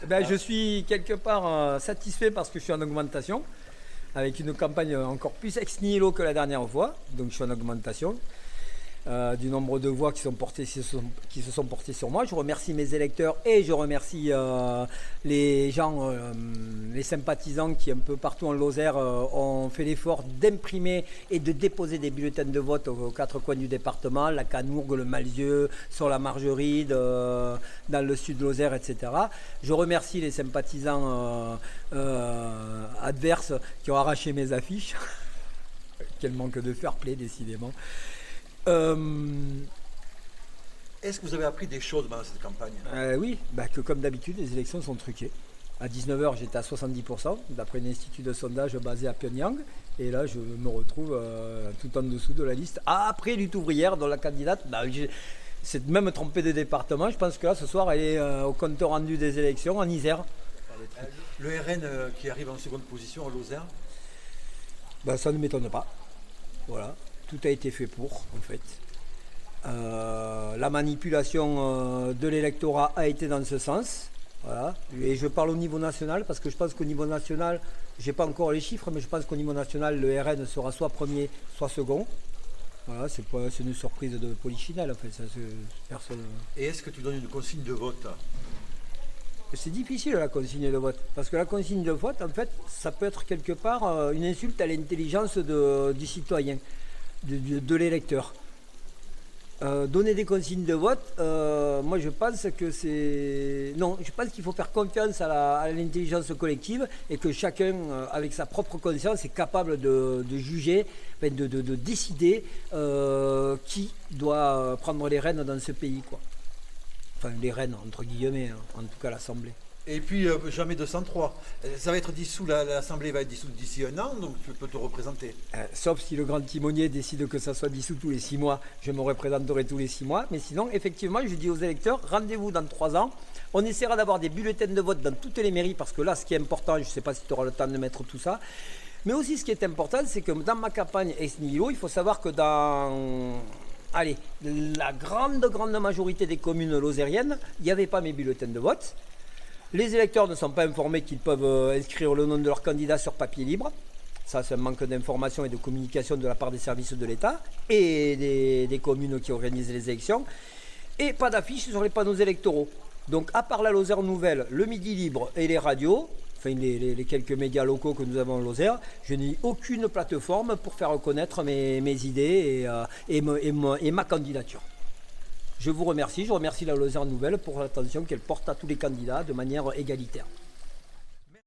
Je suis quelque part satisfait parce que je suis en augmentation, avec une campagne encore plus ex nihilo que la dernière fois. Donc je suis en augmentation du nombre de voix qui se sont portées sur moi. Je remercie mes électeurs et je remercie les gens, les sympathisants qui un peu partout en Lozère ont fait l'effort d'imprimer et de déposer des bulletins de vote aux quatre coins du département, la Canourgue, le Malzieu, sur la Margeride, dans le sud de Lozère, etc. Je remercie les sympathisants adverses qui ont arraché mes affiches. Quel manque de fair play, décidément. Est-ce que vous avez appris des choses dans cette campagne? Oui, que comme d'habitude, les élections sont truquées. À 19h, j'étais à 70%, d'après un institut de sondage basé à Pyongyang. Et là, je me retrouve tout en dessous de la liste. Après lutte ouvrière, dont la candidate, c'est même trompée de département. Je pense que là, ce soir, elle est au compte rendu des élections en Isère. Le RN qui arrive en seconde position en Lozère? Ça ne m'étonne pas. Voilà. Tout a été fait pour, en fait. La manipulation de l'électorat a été dans ce sens. Voilà. Et je parle au niveau national parce que je pense qu'au niveau national, je n'ai pas encore les chiffres, mais je pense qu'au niveau national, le RN sera soit premier, soit second. Voilà, c'est une surprise de polichinelle, en fait. Personne... Et est-ce que tu donnes une consigne de vote? C'est difficile la consigne de vote, parce que la consigne de vote, en fait, ça peut être quelque part une insulte à l'intelligence du citoyen. De l'électeur. Donner des consignes de vote, moi je pense que c'est... Non, je pense qu'il faut faire confiance à l'intelligence collective et que chacun, avec sa propre conscience, est capable de juger, de décider qui doit prendre les rênes dans ce pays, quoi. Enfin, les rênes, entre guillemets, hein, en tout cas l'Assemblée. Et puis, jamais 203. Ça va être dissous, l'Assemblée va être dissoute d'ici un an, donc tu peux te représenter. Sauf si le grand timonier décide que ça soit dissous tous les 6 mois, je me représenterai tous les 6 mois. Mais sinon, effectivement, je dis aux électeurs, rendez-vous dans 3 ans. On essaiera d'avoir des bulletins de vote dans toutes les mairies, parce que là, ce qui est important, je ne sais pas si tu auras le temps de mettre tout ça, mais aussi ce qui est important, c'est que dans ma campagne ex nihilo, il faut savoir que dans... la grande majorité des communes lozériennes, il n'y avait pas mes bulletins de vote. Les électeurs ne sont pas informés qu'ils peuvent inscrire le nom de leur candidat sur papier libre. Ça, c'est un manque d'information et de communication de la part des services de l'État et des communes qui organisent les élections. Et pas d'affiches sur les panneaux électoraux. Donc, à part la Lozère Nouvelle, le Midi Libre et les radios, enfin les quelques médias locaux que nous avons en Lozère, je n'ai aucune plateforme pour faire connaître mes idées et ma candidature. Je vous remercie, je remercie la Lozère Nouvelle pour l'attention qu'elle porte à tous les candidats de manière égalitaire.